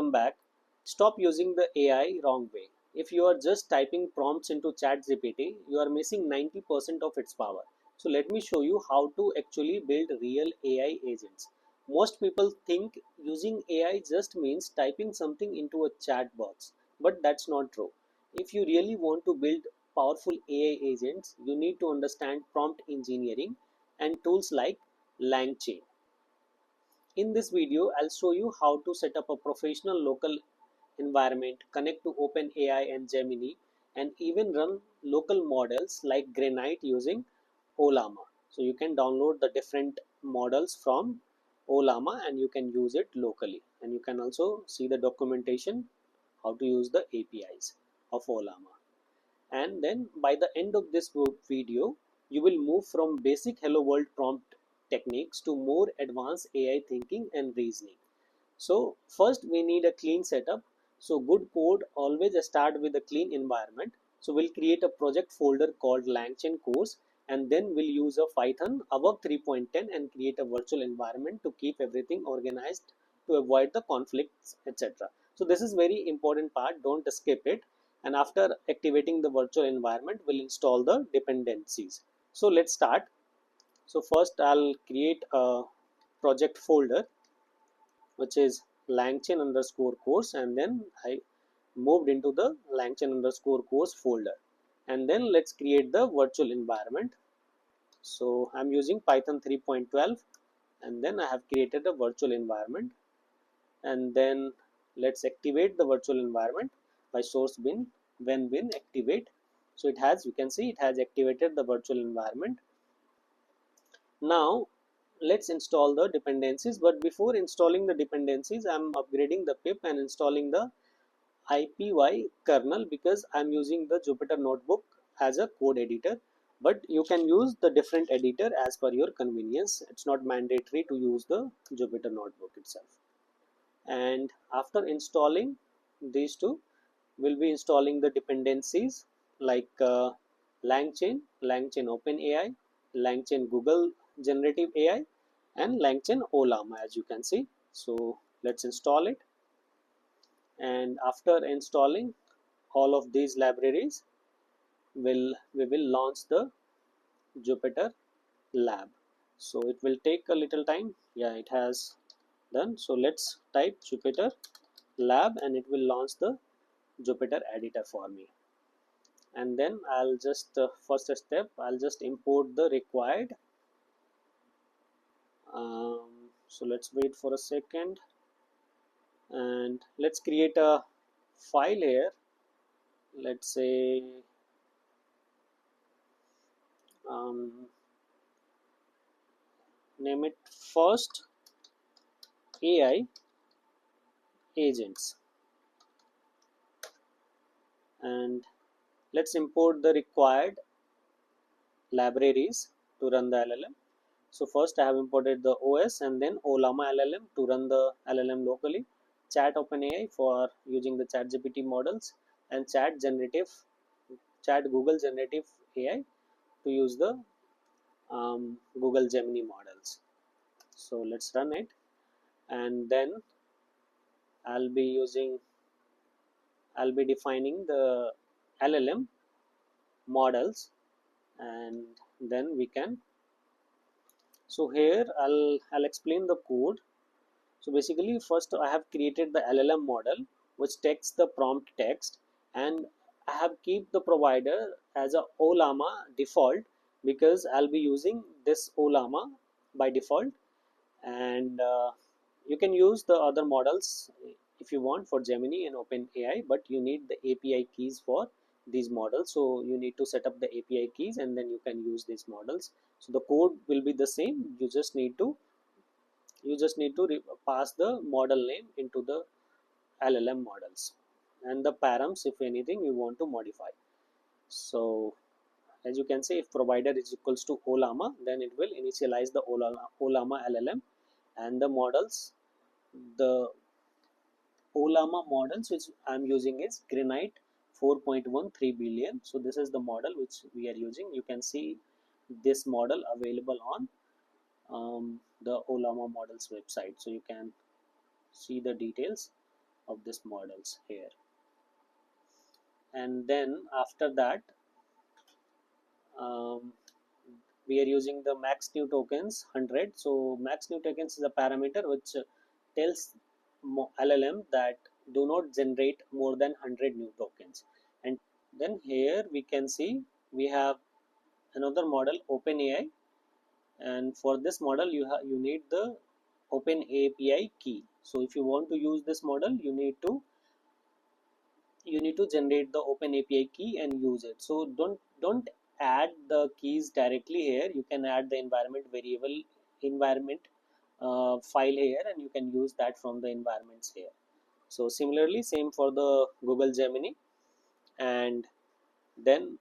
Welcome back. Stop using the AI wrong way. If you are just typing prompts into ChatGPT, you are missing 90% of its power. So let me show you how to actually build real AI agents. Most people think using AI just means typing something into a chat box, but that's not true. If you really want to build powerful AI agents, you need to understand prompt engineering and tools like LangChain. In this video, I'll show you how to set up a professional local environment, connect to OpenAI and Gemini, and even run local models like Granite using Ollama. So you can download the different models from Ollama and you can use it locally. And you can also see the documentation how to use the APIs of Ollama. And then by the end of this video, you will move from basic hello world prompt techniques to more advanced AI thinking and reasoning. So first we need a clean setup. So good code always start with a clean environment. So we'll create a project folder called LangChain course, and then we'll use a Python above 3.10 and create a virtual environment to keep everything organized to avoid the conflicts, etc. So this is very important part, don't skip it. And after activating the virtual environment, we'll install the dependencies. So let's start. So first I'll create a project folder which is LangChain underscore course, and then I moved into the LangChain underscore course folder. And then let's create the virtual environment. So I'm using Python 3.12, and then I have created a virtual environment. And then let's activate the virtual environment by source bin venv activate. So it has, you can see it has activated the virtual environment. Now let's install the dependencies, but before installing the dependencies, I'm upgrading the pip and installing the IPY kernel because I'm using the Jupyter notebook as a code editor, but you can use the different editor as per your convenience. It's not mandatory to use the Jupyter notebook itself. And after installing these two, we'll be installing the dependencies like LangChain, LangChain OpenAI, LangChain Google Generative AI, and LangChain Ollama, as you can see. So let's install it. And after installing all of these libraries, we will launch the Jupyter lab. So it will take a little time. Yeah, it has done. So let's type Jupyter lab and it will launch the Jupyter editor for me. And then I'll just first step, I'll just import the required. So let's wait for a second and let's create a file here. Let's say name it first AI agents, and let's import the required libraries to run the LLM. So first I have imported the OS and then Ollama LLM to run the LLM locally, Chat OpenAI for using the ChatGPT models, and Chat Google Generative AI to use the Google Gemini models. So let's run it, and then I'll be defining the LLM models, and then we can. So here I'll explain the code. So basically first I have created the LLM model which takes the prompt text, and I have keep the provider as a Ollama default because I'll be using this Ollama by default. And you can use the other models if you want for Gemini and OpenAI, but you need the API keys for these models. So you need to set up the API keys and then you can use these models. So the code will be the same. You just need to pass the model name into the LLM models and the params if anything you want to modify. So as you can see, if provider is equals to Ollama, then it will initialize the Ollama LLM, and the models, the Ollama models which I am using is Granite 4.13 billion. So this is the model which we are using. You can see this model available on the Ollama models website, so you can see the details of this models here. And then after that, um, we are using the max new tokens 100. So max new tokens is a parameter which tells LLM that do not generate more than 100 new tokens. And then here we can see we have another model, OpenAI, and for this model you need the OpenAPI key. So if you want to use this model, you need to generate the OpenAPI key and use it. So don't add the keys directly here. You can add the environment variable, environment file here, and you can use that from the environments here. So similarly, same for the Google Gemini. And then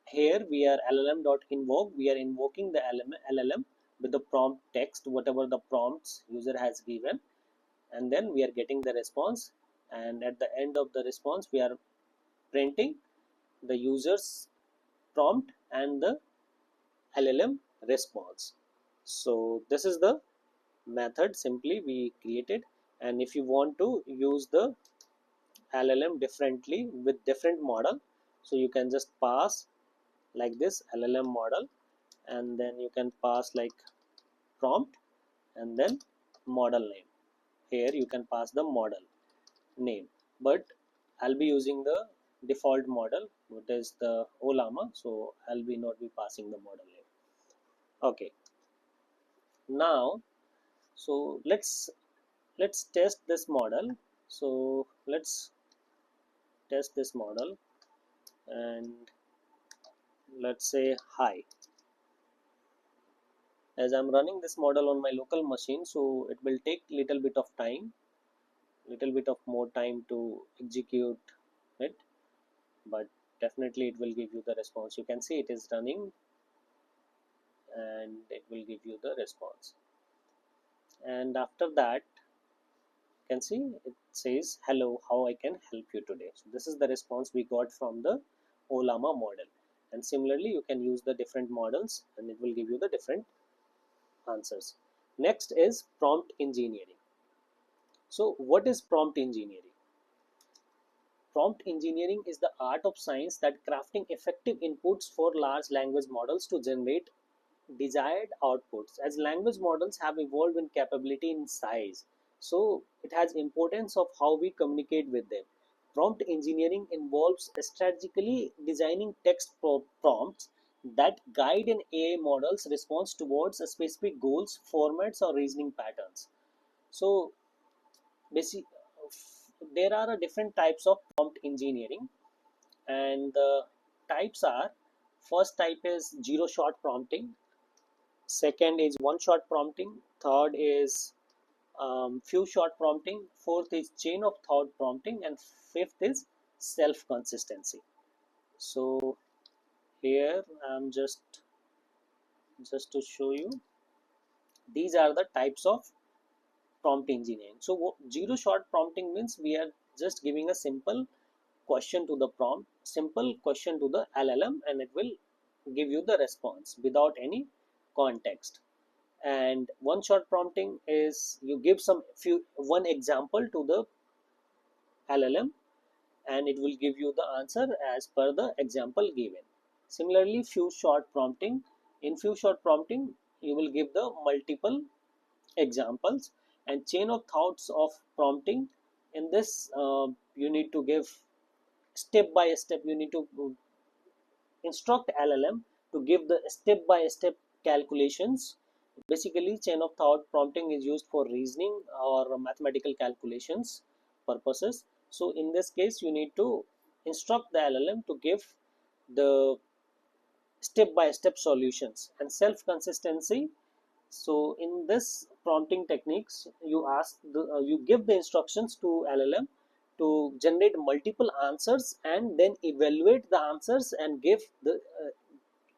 here we are LLM.invoke. We are invoking the LLM with the prompt text, whatever the prompts user has given, and then we are getting the response. And at the end of the response, we are printing the user's prompt and the LLM response. So this is the method simply we created. And if you want to use the LLM differently with different model, so you can just pass like this LLM model, and then you can pass like prompt and then model name. Here you can pass the model name, but I'll be using the default model, which is the Ollama, so I'll be not be passing the model name. Okay, now so let's test this model. So let's test this model, and let's say hi. As I'm running this model on my local machine, so it will take little bit of time, little bit of more time to execute it, but definitely it will give you the response. You can see it is running and it will give you the response. And after that, you can see it says hello, how I can help you today. So this is the response we got from the Ollama model. And similarly, you can use the different models and it will give you the different answers. Next is prompt engineering. So what is prompt engineering? Prompt engineering is the art of science that crafting effective inputs for large language models to generate desired outputs. As language models have evolved in capability in size, so it has importance of how we communicate with them. Prompt engineering involves strategically designing text prompts that guide an AI model's response towards a specific goals, formats, or reasoning patterns. So basic, there are different types of prompt engineering, and the types are: first type is zero shot prompting, second is one shot prompting, third is few shot prompting, fourth is chain of thought prompting, and fifth is self consistency. So here I'm just to show you, these are the types of prompt engineering. So zero shot prompting means we are just giving a simple question to the prompt, simple question to the LLM, and it will give you the response without any context. And one shot prompting is you give one example to the LLM and it will give you the answer as per the example given. Similarly, few shot prompting, in few shot prompting you will give the multiple examples. And chain of thoughts of prompting, in this you need to give step by step, you need to instruct LLM to give the step by step calculations. Basically, chain of thought prompting is used for reasoning or mathematical calculations purposes. So in this case, you need to instruct the LLM to give the step by step solutions. And self consistency, so in this prompting techniques, you give the instructions to LLM to generate multiple answers and then evaluate the answers and give the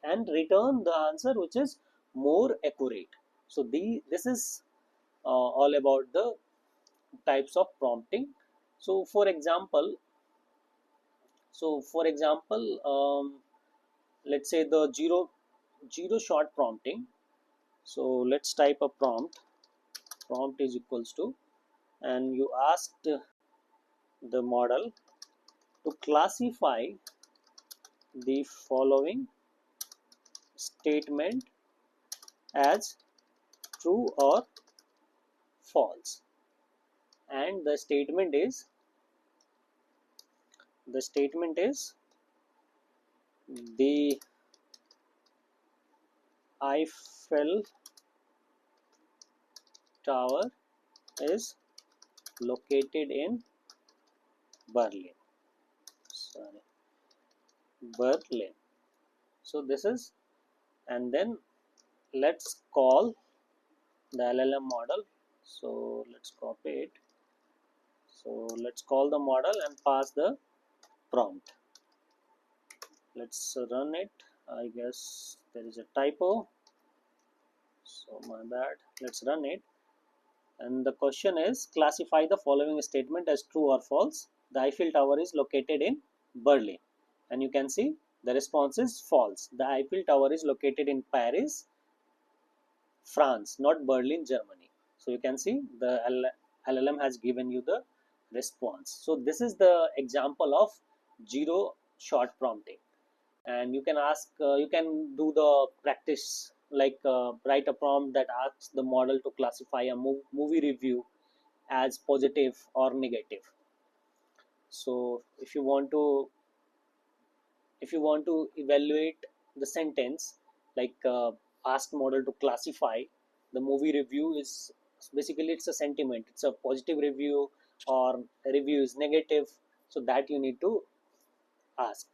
and return the answer which is more accurate. So this is all about the types of prompting. So for example, let's say the zero shot prompting. So let's type a prompt. Prompt is equals to, and you asked the model to classify the following statement as true or false. And the statement is the Eiffel Tower is located in Berlin. Sorry, Berlin. So this is, and then let's call the LLM model. So let's copy it. So let's call the model and pass the prompt. Let's run it. I guess there is a typo. So my bad. Let's run it. And the question is, classify the following statement as true or false. The Eiffel Tower is located in Berlin. And you can see the response is false. The Eiffel Tower is located in Paris, France, not Berlin, Germany. So you can see the LLM has given you the response. So this is the example of zero shot prompting. And you can ask, you can do the practice, like write a prompt that asks the model to classify a movie review as positive or negative. So if you want to evaluate the sentence, like ask model to classify the movie review is basically, it's a sentiment, it's a positive review or review is negative, so that you need to ask.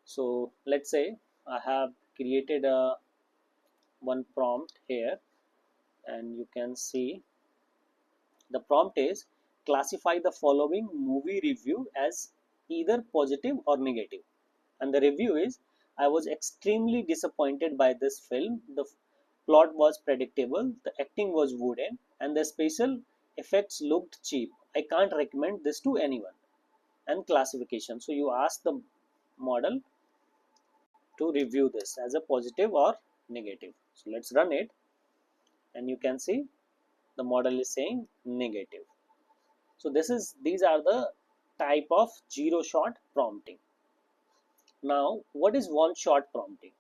So let's say I have created a one prompt here, and you can see the prompt is, classify the following movie review as either positive or negative. And the review is, I was extremely disappointed by this film. The plot was predictable, the acting was wooden, and the special effects looked cheap. I can't recommend this to anyone. And classification, so you ask the model to review this as a positive or negative. So let's run it, and you can see the model is saying negative. So these are the type of zero shot prompting. Now what is one shot prompting?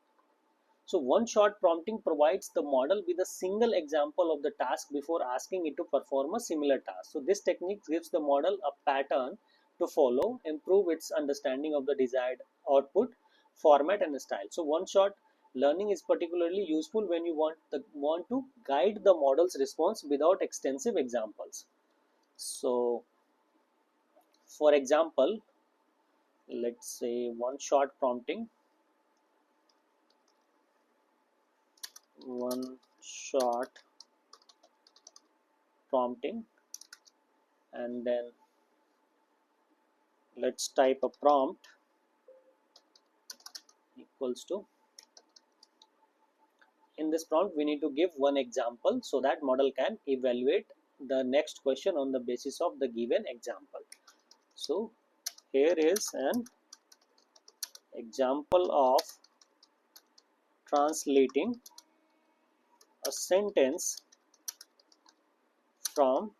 So one shot prompting provides the model with a single example of the task before asking it to perform a similar task. So this technique gives the model a pattern to follow, improve its understanding of the desired output, format and style. So one shot learning is particularly useful when you want to guide the model's response without extensive examples. So for example, let's say one shot prompting, one shot prompting, and then let's type a prompt equals to, in this prompt we need to give one example so that model can evaluate the next question on the basis of the given example. So here is an example of translating a sentence from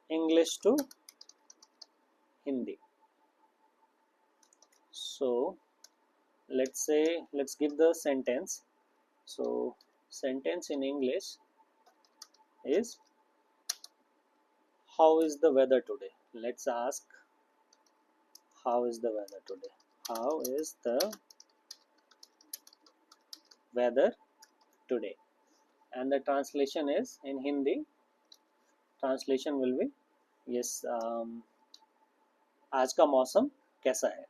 English to Hindi. So let's give the sentence. So sentence in English is, how is the weather today? Let's ask, how is the weather today? How is the weather today? And the translation is in Hindi. Translation will be, yes, आज का मौसम कैसा है?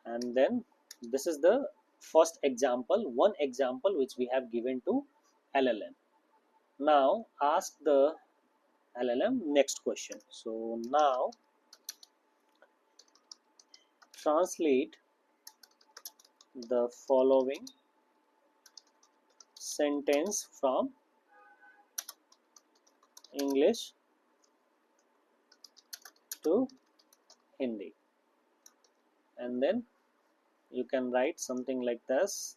And then this is the first example, one example which we have given to LLM. Now ask the LLM next question. So now translate the following sentence from English to Hindi. And then you can write something like this,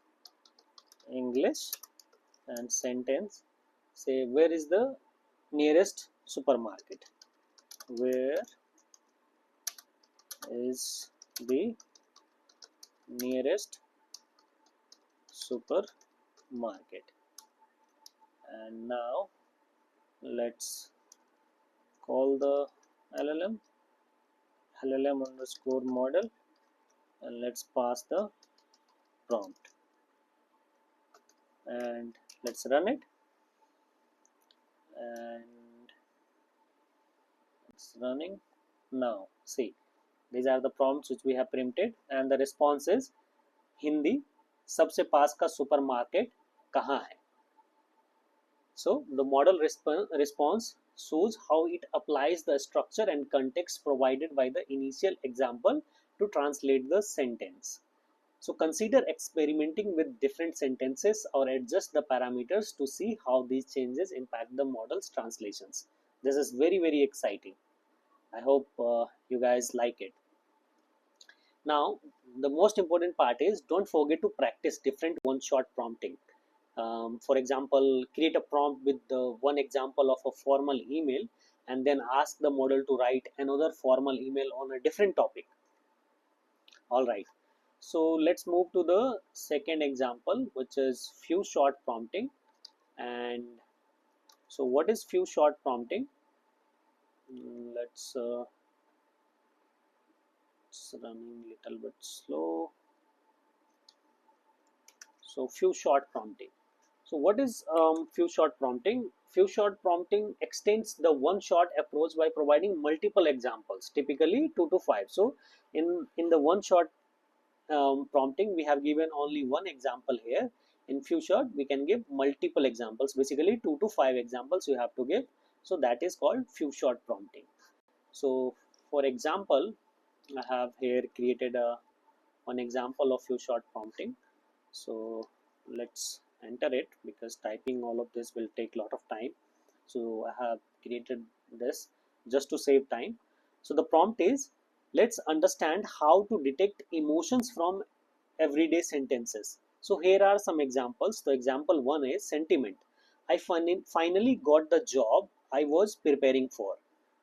English and sentence, say, where is the nearest supermarket? where is the nearest supermarket. And now let's call the LLM underscore model, and let's pass the prompt, and let's run it. And it's running now. See, these are the prompts which we have printed, and the response is Hindi सबसे पास का supermarket कहाँ है. So the model response shows how it applies the structure and context provided by the initial example to translate the sentence. So consider experimenting with different sentences or adjust the parameters to see how these changes impact the model's translations. This is very exciting. I hope you guys like it. Now, the most important part is don't forget to practice different one-shot prompting. For example, create a prompt with the one example of a formal email and then ask the model to write another formal email on a different topic. Alright, so let's move to the second example, which is few shot prompting. And so what is few shot prompting? Let's it's running little bit slow. So few shot prompting. So what is few shot prompting? Few shot prompting extends the one shot approach by providing multiple examples, typically 2 to 5. So in the one shot prompting, we have given only one example here. In few shot, we can give multiple examples, basically 2 to 5 examples you have to give. So that is called few shot prompting. So for example, I have here created one example of few shot prompting. So let's enter it, because typing all of this will take a lot of time. So I have created this just to save time. So the prompt is, let's understand how to detect emotions from everyday sentences. So here are some examples. The example one is sentiment. I finally got the job I was preparing for,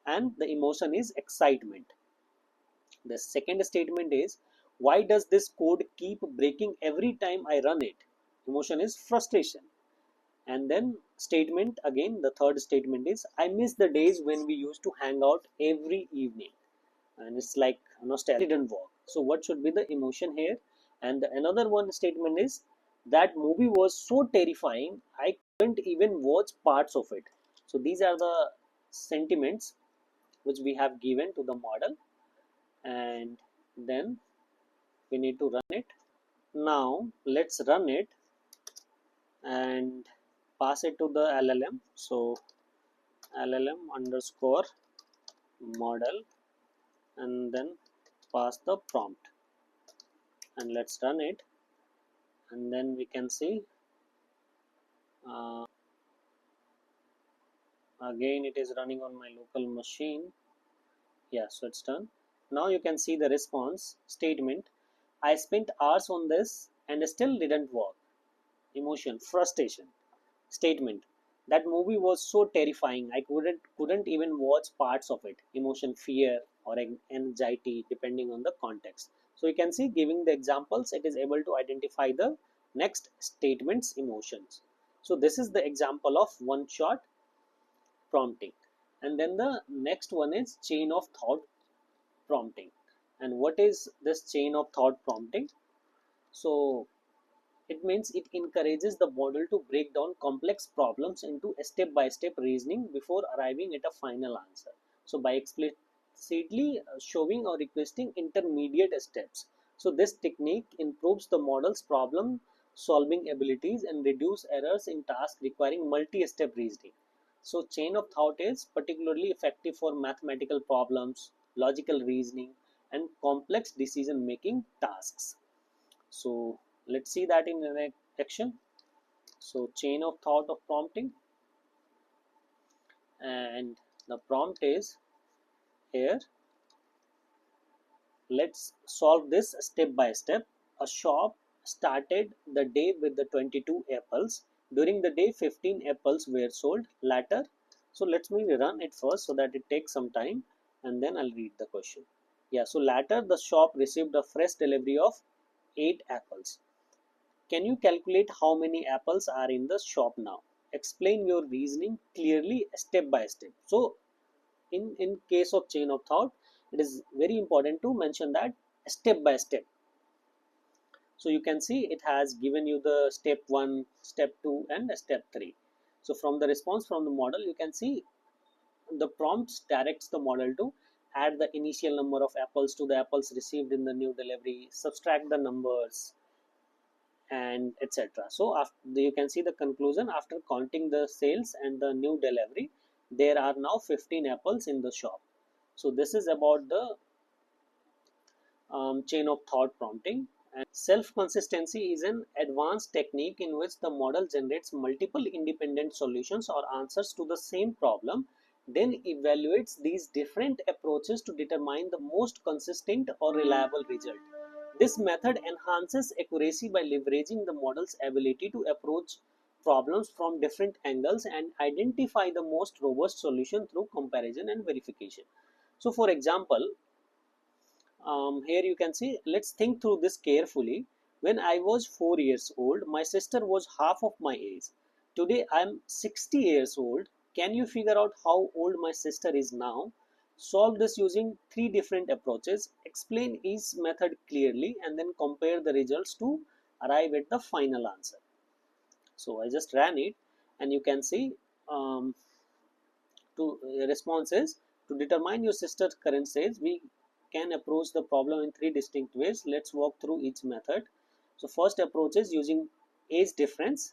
and the emotion is excitement. The second statement is, why does this code keep breaking every time I run it? Emotion is frustration. And then statement again, the third statement is, I miss the days when we used to hang out every evening. And it's like nostalgia didn't work. So what should be the emotion here? And another one statement is, that movie was so terrifying, I couldn't even watch parts of it. So these are the sentiments which we have given to the model, and then we need to run it. Now let's run it and pass it to the LLM. So LLM underscore model, and then pass the prompt, and let's run it, and then we can see again it is running on my local machine. Yeah, so it's done. Now you can see the response statement. I spent hours on this and still didn't work. Emotion frustration. Statement, that movie was so terrifying, I couldn't even watch parts of it. Emotion fear or anxiety, depending on the context. So you can see, giving the examples, it is able to identify the next statement's emotions. So this is the example of one shot prompting. And then the next one is chain of thought prompting. And what is this chain of thought prompting? So it means it encourages the model to break down complex problems into a step-by-step reasoning before arriving at a final answer. So by explicitly showing or requesting intermediate steps. So this technique improves the model's problem solving abilities and reduce errors in tasks requiring multi-step reasoning. So chain of thought is particularly effective for mathematical problems, logical reasoning, and complex decision-making tasks. So let's see that in an action. So chain of thought of prompting, and the prompt is here, let's solve this step by step. A shop started the day with the 22 apples. During the day 15 apples were sold. Later, So let me run it first so that it takes some time, and then I'll read the question. Yeah, so later the shop received a fresh delivery of 8 apples. Can you calculate how many apples are in the shop now? Explain your reasoning clearly step by step. So in case of chain of thought, it is very important to mention that step by step. So you can see it has given you the step 1, step 2 and step 3. So from the response from the model, you can see the prompts directs the model to add the initial number of apples to the apples received in the new delivery, subtract the numbers, and etc. So after, you can see the conclusion. After counting the sales and the new delivery, there are now 15 apples in the shop. So this is about the chain of thought prompting. And self-consistency is an advanced technique in which the model generates multiple independent solutions or answers to the same problem, then evaluates these different approaches to determine the most consistent or reliable result. This method enhances accuracy by leveraging the model's ability to approach problems from different angles and identify the most robust solution through comparison and verification. So for example, here you can see, let's think through this carefully. When I was 4 years old, my sister was half of my age. Today I am 60 years old. Can you figure out how old my sister is now? Solve this using 3 different approaches. Explain each method clearly and then compare the results to arrive at the final answer. So I just ran it, and you can see um, to response is, to determine your sister's current age, we can approach the problem in 3 distinct ways. Let's walk through each method. So first approach is using age difference,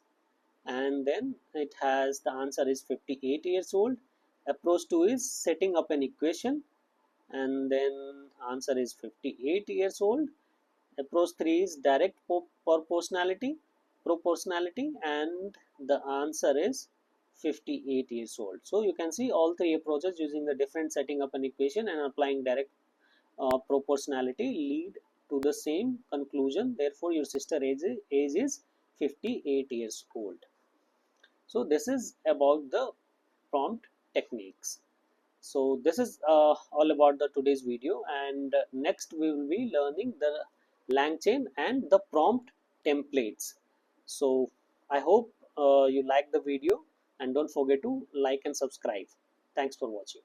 and then it has the answer is 58 years old. Approach 2 is setting up an equation, and then answer is 58 years old. Approach 3 is direct proportionality, and the answer is 58 years old. So you can see all 3 approaches using the different setting up an equation and applying direct proportionality lead to the same conclusion. Therefore your sister age is 58 years old. So this is about the prompt techniques. So this is all about the today's video, and next we will be learning the LangChain and the prompt templates. So I hope you like the video, and don't forget to like and subscribe. Thanks for watching.